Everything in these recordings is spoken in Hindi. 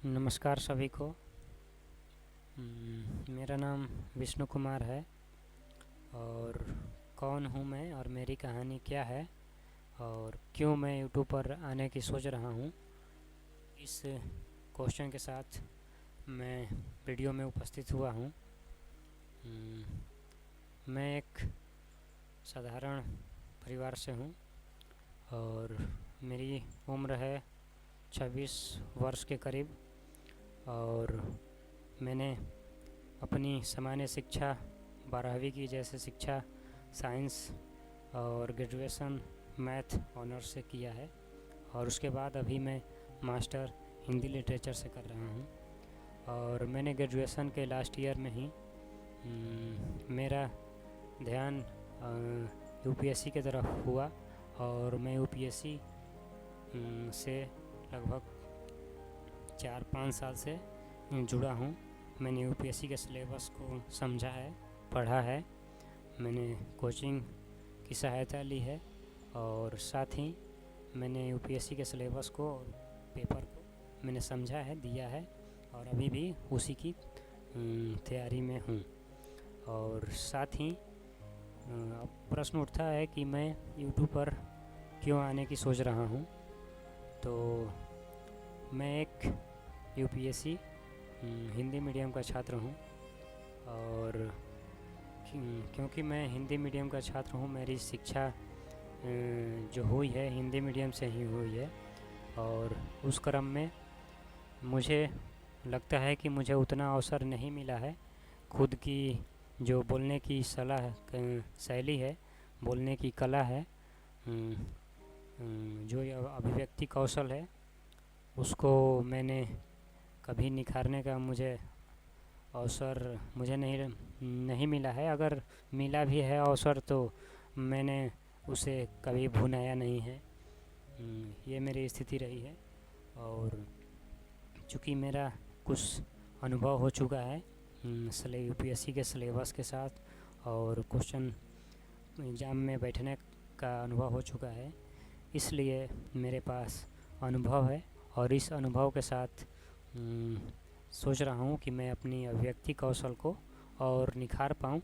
नमस्कार सभी को। मेरा नाम विष्णु कुमार है और कौन हूँ मैं और मेरी कहानी क्या है और क्यों मैं यूट्यूब पर आने की सोच रहा हूँ, इस क्वेश्चन के साथ मैं वीडियो में उपस्थित हुआ हूँ। मैं एक साधारण परिवार से हूँ और मेरी उम्र है 26 वर्ष के करीब और मैंने अपनी सामान्य शिक्षा 12वीं की जैसे शिक्षा साइंस और ग्रेजुएशन मैथ ऑनर्स से किया है और उसके बाद अभी मैं मास्टर हिंदी लिटरेचर से कर रहा हूँ। और मैंने ग्रेजुएशन के लास्ट ईयर में ही मेरा ध्यान यूपीएससी की तरफ हुआ और मैं यूपीएससी से लगभग 4-5 साल से जुड़ा हूँ। मैंने यूपीएससी के सिलेबस को समझा है, पढ़ा है, मैंने कोचिंग की सहायता ली है और साथ ही मैंने यूपीएससी के सिलेबस को और पेपर को मैंने समझा है, दिया है और अभी भी उसी की तैयारी में हूँ। और साथ ही अब प्रश्न उठता है कि मैं यूट्यूब पर क्यों आने की सोच रहा हूँ। तो मैं एक यूपीएससी हिंदी मीडियम का छात्र हूँ और क्योंकि मैं हिंदी मीडियम का छात्र हूँ, मेरी शिक्षा जो हुई है हिंदी मीडियम से ही हुई है और उस क्रम में मुझे लगता है कि मुझे उतना अवसर नहीं मिला है। खुद की जो बोलने की शैली है, बोलने की कला है, जो अभिव्यक्ति कौशल है, उसको मैंने कभी निखारने का अवसर मुझे नहीं मिला है। अगर मिला भी है अवसर तो मैंने उसे कभी भुनाया नहीं है। ये मेरी स्थिति रही है और चूँकि मेरा कुछ अनुभव हो चुका है यूपीएससी के सिलेबस के साथ और क्वेश्चन एग्ज़ाम में बैठने का अनुभव हो चुका है, इसलिए मेरे पास अनुभव है और इस अनुभव के साथ सोच रहा हूँ कि मैं अपनी अभिव्यक्ति कौशल को और निखार पाऊँ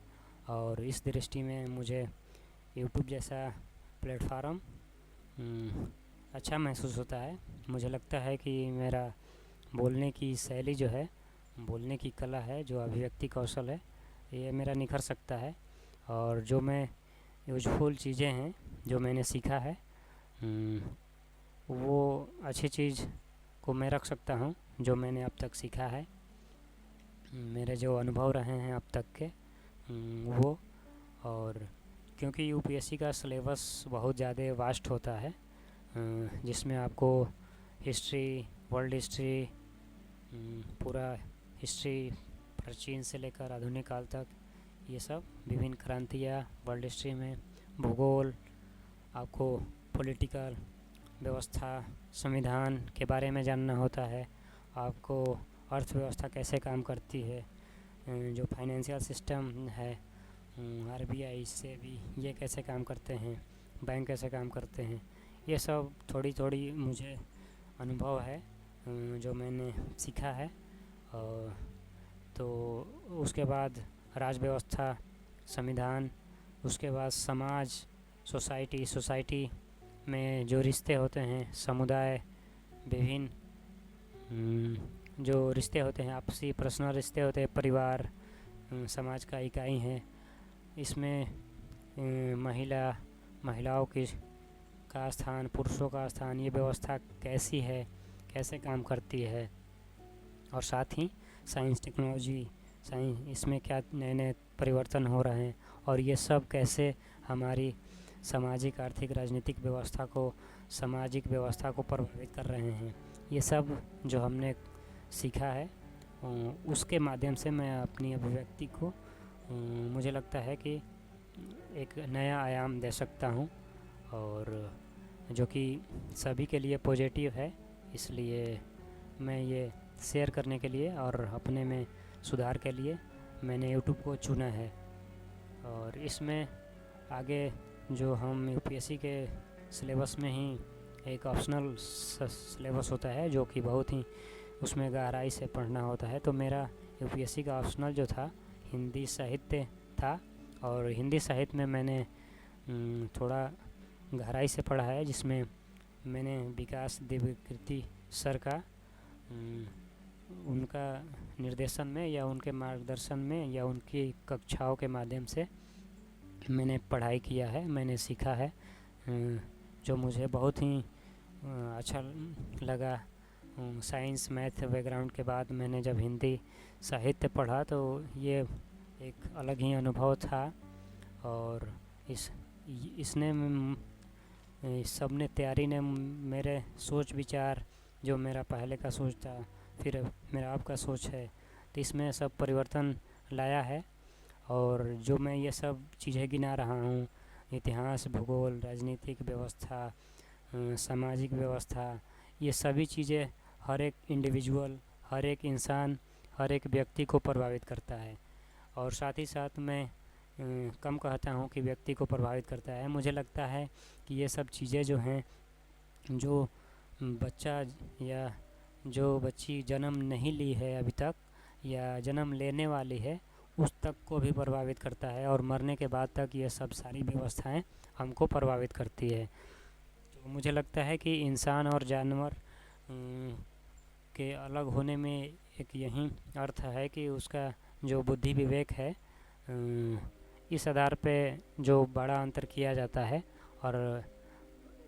और इस दृष्टि में मुझे यूट्यूब जैसा प्लेटफार्म अच्छा महसूस होता है। मुझे लगता है कि मेरा बोलने की शैली जो है, बोलने की कला है, जो अभिव्यक्ति कौशल है, ये मेरा निखर सकता है और जो मैं यूजफुल चीज़ें हैं जो मैंने सीखा है वो अच्छी चीज़ को मैं रख सकता हूँ जो मैंने अब तक सीखा है, मेरे जो अनुभव रहे हैं अब तक के वो। और क्योंकि यूपीएससी का सिलेबस बहुत ज़्यादा वास्ट होता है जिसमें आपको हिस्ट्री, वर्ल्ड हिस्ट्री, पूरा हिस्ट्री प्राचीन से लेकर आधुनिक काल तक, ये सब विभिन्न क्रांतियाँ वर्ल्ड हिस्ट्री में, भूगोल, आपको पॉलिटिकल व्यवस्था, संविधान के बारे में जानना होता है, आपको अर्थव्यवस्था कैसे काम करती है, जो फाइनेंशियल सिस्टम है, आरबीआई से भी ये कैसे काम करते हैं, बैंक कैसे काम करते हैं, ये सब थोड़ी थोड़ी मुझे अनुभव है जो मैंने सीखा है। तो उसके बाद राज व्यवस्था, संविधान, उसके बाद समाज, सोसाइटी में जो रिश्ते होते हैं, समुदाय, विभिन्न जो रिश्ते होते हैं, आपसी पर्सनल रिश्ते होते हैं, परिवार समाज का इकाई है, इसमें महिलाओं का स्थान, पुरुषों का स्थान, ये व्यवस्था कैसी है, कैसे काम करती है, और साथ ही साइंस, टेक्नोलॉजी, इसमें क्या नए नए परिवर्तन हो रहे हैं और ये सब कैसे हमारी सामाजिक, आर्थिक, राजनीतिक व्यवस्था को, सामाजिक व्यवस्था को प्रभावित कर रहे हैं। ये सब जो हमने सीखा है उसके माध्यम से मैं अपनी अभिव्यक्ति को मुझे लगता है कि एक नया आयाम दे सकता हूँ और जो कि सभी के लिए पॉजिटिव है। इसलिए मैं ये शेयर करने के लिए और अपने में सुधार के लिए मैंने यूट्यूब को चुना है। और इसमें आगे जो हम यूपीएससी के सिलेबस में ही एक ऑप्शनल सिलेबस होता है जो कि बहुत ही उसमें गहराई से पढ़ना होता है। तो मेरा यूपीएससी का ऑप्शनल जो था हिंदी साहित्य था, और हिंदी साहित्य में मैंने थोड़ा गहराई से पढ़ा है, जिसमें मैंने विकास दिव्यकीर्ति सर का उनका निर्देशन में या उनके मार्गदर्शन में या उनकी कक्षाओं के माध्यम से मैंने पढ़ाई किया है, मैंने सीखा है, जो मुझे बहुत ही अच्छा लगा। साइंस मैथ बैकग्राउंड के बाद मैंने जब हिंदी साहित्य पढ़ा तो ये एक अलग ही अनुभव था। और इसने सब ने तैयारी ने मेरे सोच विचार, जो मेरा पहले का सोच था फिर मेरा अब का सोच है, तो इसमें सब परिवर्तन लाया है। और जो मैं ये सब चीज़ें गिना रहा हूँ, इतिहास, भूगोल, राजनीतिक व्यवस्था, सामाजिक व्यवस्था, ये सभी चीज़ें हर एक इंडिविजुअल, हर एक इंसान, हर एक व्यक्ति को प्रभावित करता है। और साथ ही साथ मैं कम कहता हूँ कि व्यक्ति को प्रभावित करता है। मुझे लगता है कि ये सब चीज़ें जो हैं, जो बच्चा या जो बच्ची जन्म नहीं ली है अभी तक या जन्म लेने वाली है, उस तक को भी प्रभावित करता है, और मरने के बाद तक ये सब सारी व्यवस्थाएं हमको प्रभावित करती है। तो मुझे लगता है कि इंसान और जानवर के अलग होने में एक यही अर्थ है कि उसका जो बुद्धि विवेक है, इस आधार पे जो बड़ा अंतर किया जाता है, और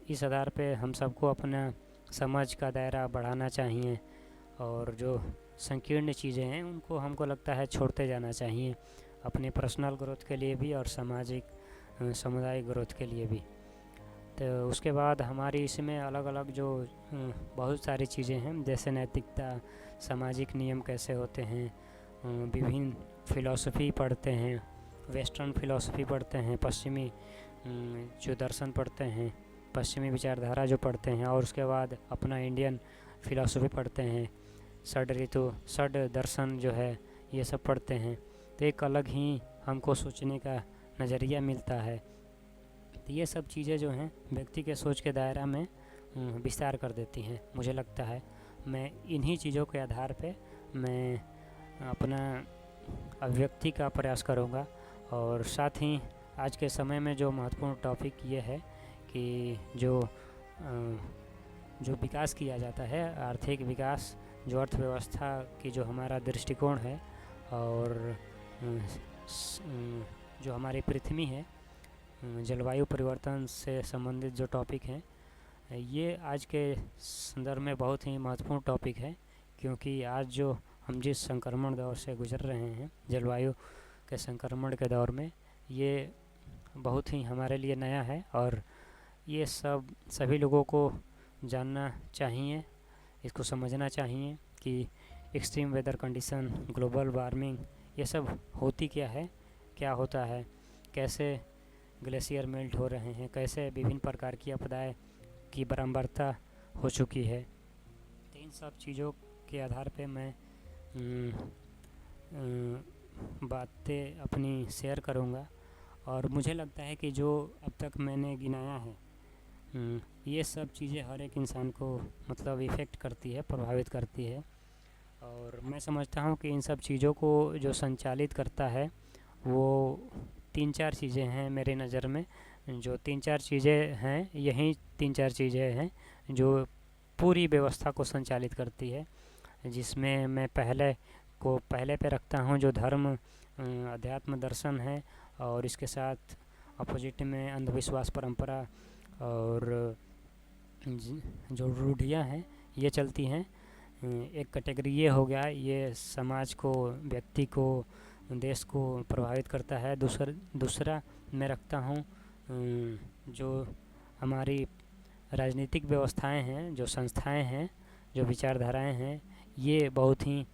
इस आधार पे हम सबको अपना समझ का दायरा बढ़ाना चाहिए, और जो संकीर्ण चीज़ें हैं उनको हमको लगता है छोड़ते जाना चाहिए, अपने पर्सनल ग्रोथ के लिए भी और सामाजिक सामुदायिक ग्रोथ के लिए भी। तो उसके बाद हमारी इसमें अलग अलग जो बहुत सारी चीज़ें हैं, जैसे नैतिकता, सामाजिक नियम कैसे होते हैं, विभिन्न फ़िलॉसफी पढ़ते हैं, वेस्टर्न फ़िलॉसफी पढ़ते हैं, पश्चिमी जो दर्शन पढ़ते हैं, पश्चिमी विचारधारा जो पढ़ते हैं, और उसके बाद अपना इंडियन फ़िलॉसफी पढ़ते हैं, षड ऋतु, षड दर्शन जो है, ये सब पढ़ते हैं। तो एक अलग ही हमको सोचने का नज़रिया मिलता है। तो ये सब चीज़ें जो हैं व्यक्ति के सोच के दायरा में विस्तार कर देती हैं। मुझे लगता है मैं इन्हीं चीज़ों के आधार पे मैं अपना अभिव्यक्ति का प्रयास करूँगा। और साथ ही आज के समय में जो महत्वपूर्ण टॉपिक ये है कि जो विकास किया जाता है, आर्थिक विकास, जो अर्थव्यवस्था की जो हमारा दृष्टिकोण है, और जो हमारी पृथ्वी है, जलवायु परिवर्तन से संबंधित जो टॉपिक हैं, ये आज के संदर्भ में बहुत ही महत्वपूर्ण टॉपिक है, क्योंकि आज जो हम जिस संक्रमण दौर से गुजर रहे हैं, जलवायु के संक्रमण के दौर में, ये बहुत ही हमारे लिए नया है, और ये सभी लोगों को जानना चाहिए, इसको समझना चाहिए कि extreme weather condition, global warming, ये सब होती क्या है, क्या होता है, कैसे ग्लेशियर मेल्ट हो रहे हैं, कैसे विभिन्न प्रकार की आपदाएं की बारंबारता हो चुकी है। तो इन सब चीज़ों के आधार पे मैं बातें अपनी शेयर करूँगा। और मुझे लगता है कि जो अब तक मैंने गिनाया है, ये सब चीज़ें हर एक इंसान को मतलब इफ़ेक्ट करती है, प्रभावित करती है। और मैं समझता हूँ कि इन सब चीज़ों को जो संचालित करता है वो 3-4 चीज़ें हैं मेरे नज़र में। जो 3-4 चीज़ें हैं, यही 3-4 चीज़ें हैं जो पूरी व्यवस्था को संचालित करती है, जिसमें मैं पहले पे रखता हूँ जो धर्म, अध्यात्म, दर्शन है, और इसके साथ अपोजिट में अंधविश्वास, परंपरा, और जो रूढ़ियाँ हैं ये चलती हैं। एक कैटेगरी ये हो गया, ये समाज को, व्यक्ति को, देश को प्रभावित करता है। दूसरा मैं रखता हूँ जो हमारी राजनीतिक व्यवस्थाएं हैं, जो संस्थाएं हैं, जो विचारधाराएं हैं, ये बहुत ही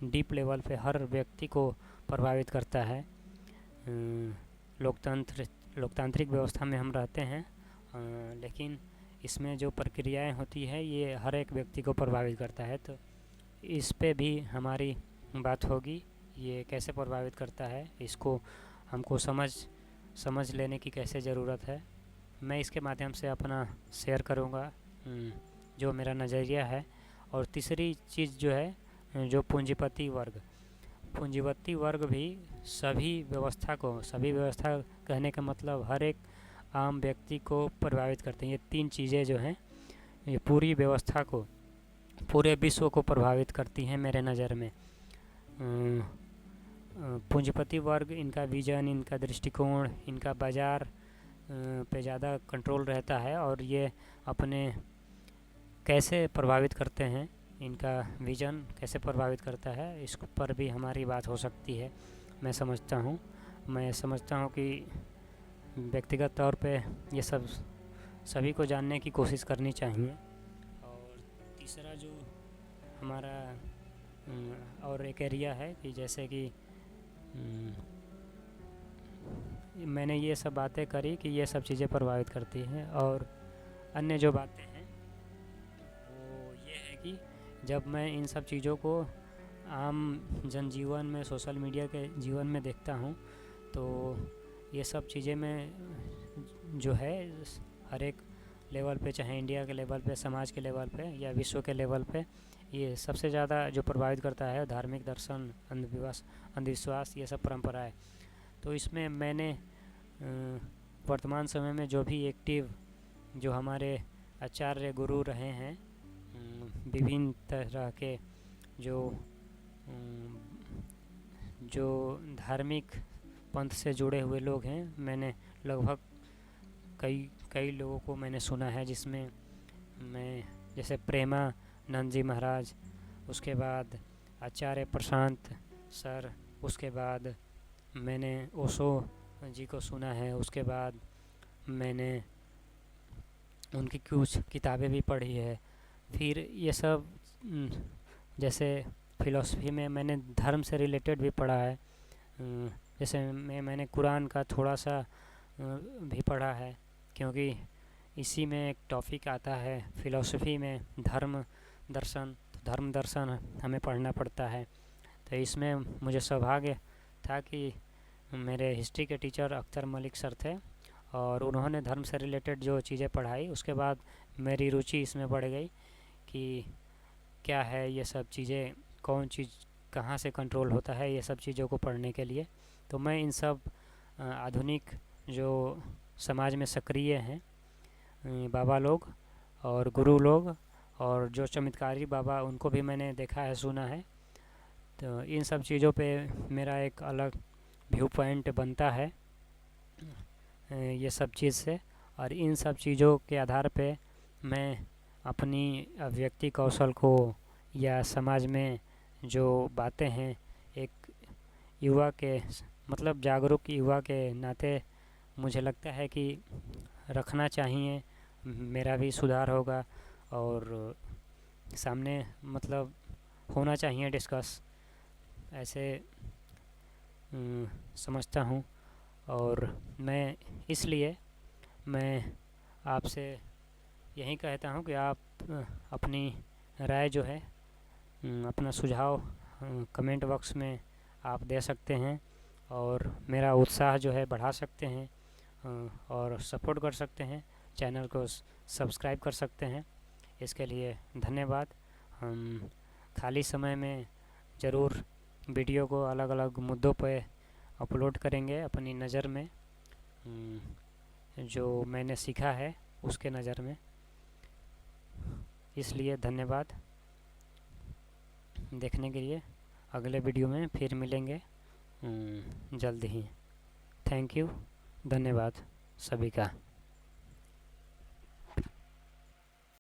डीप लेवल पे हर व्यक्ति को प्रभावित करता है। लोकतांत्रिक व्यवस्था में हम रहते हैं, लेकिन इसमें जो प्रक्रियाएं होती है ये हर एक व्यक्ति को प्रभावित करता है। तो इस पे भी हमारी बात होगी, ये कैसे प्रभावित करता है, इसको हमको समझ लेने की कैसे ज़रूरत है। मैं इसके माध्यम से अपना शेयर करूँगा जो मेरा नज़रिया है, और तीसरी चीज़ जो है जो पूंजीपति वर्ग भी सभी व्यवस्था कहने का मतलब हर एक आम व्यक्ति को प्रभावित करते हैं। ये तीन चीज़ें जो हैं ये पूरी व्यवस्था को, पूरे विश्व को प्रभावित करती हैं मेरे नज़र में। पूंजीपति वर्ग, इनका विजन, इनका दृष्टिकोण, इनका बाज़ार पे ज़्यादा कंट्रोल रहता है और ये अपने कैसे प्रभावित करते हैं, इनका विजन कैसे प्रभावित करता है, इस पर भी हमारी बात हो सकती है। मैं समझता हूँ कि व्यक्तिगत तौर पे ये सब सभी को जानने की कोशिश करनी चाहिए। और तीसरा जो हमारा और एक एरिया है कि जैसे कि मैंने ये सब बातें करी कि ये सब चीज़ें प्रभावित करती हैं, और अन्य जो बातें हैं वो ये है कि जब मैं इन सब चीज़ों को आम जनजीवन में, सोशल मीडिया के जीवन में देखता हूँ तो ये सब चीज़ें मैं जो है हर एक लेवल पे, चाहे इंडिया के लेवल पे, समाज के लेवल पे या विश्व के लेवल पे, ये सबसे ज़्यादा जो प्रभावित करता है धार्मिक दर्शन, अंधविश्वास, ये सब परंपराएं। तो इसमें मैंने वर्तमान समय में जो भी एक्टिव जो हमारे आचार्य गुरु रहे हैं, विभिन्न तरह के जो धार्मिक पंथ से जुड़े हुए लोग हैं, मैंने लगभग कई लोगों को मैंने सुना है, जिसमें मैं जैसे प्रेमानंद जी महाराज, उसके बाद आचार्य प्रशांत सर, उसके बाद मैंने ओशो जी को सुना है, उसके बाद मैंने उनकी कुछ किताबें भी पढ़ी है। फिर ये सब जैसे फ़िलॉसफी में मैंने धर्म से रिलेटेड भी पढ़ा है, जैसे मैंने कुरान का थोड़ा सा भी पढ़ा है, क्योंकि इसी में एक टॉपिक आता है फ़िलॉसफी में धर्म दर्शन हमें पढ़ना पड़ता है। तो इसमें मुझे सौभाग्य था कि मेरे हिस्ट्री के टीचर अख्तर मलिक सर थे, और उन्होंने धर्म से रिलेटेड जो चीज़ें पढ़ाई, उसके बाद मेरी रुचि इसमें बढ़ गई कि क्या है ये सब चीज़ें, कौन चीज़ कहाँ से कंट्रोल होता है, ये सब चीज़ों को पढ़ने के लिए। तो मैं इन सब आधुनिक जो समाज में सक्रिय हैं बाबा लोग और गुरु लोग, और जो चमत्कारी बाबा, उनको भी मैंने देखा है, सुना है। तो इन सब चीज़ों पे मेरा एक अलग व्यू पॉइंट बनता है ये सब चीज़ से, और इन सब चीज़ों के आधार पे मैं अपनी अभिव्यक्ति कौशल को या समाज में जो बातें हैं, एक युवा के मतलब जागरूक युवा के नाते मुझे लगता है कि रखना चाहिए, मेरा भी सुधार होगा और सामने मतलब होना चाहिए डिस्कस, ऐसे समझता हूँ। और मैं इसलिए मैं आपसे यही कहता हूँ कि आप अपनी राय जो है, अपना सुझाव कमेंट बॉक्स में आप दे सकते हैं, और मेरा उत्साह जो है बढ़ा सकते हैं, और सपोर्ट कर सकते हैं, चैनल को सब्सक्राइब कर सकते हैं। इसके लिए धन्यवाद। हम खाली समय में ज़रूर वीडियो को अलग अलग मुद्दों पर अपलोड करेंगे अपनी नज़र में, जो मैंने सीखा है उसके नज़र में। इसलिए धन्यवाद देखने के लिए। अगले वीडियो में फिर मिलेंगे जल्द ही। थैंक यू, धन्यवाद सभी का।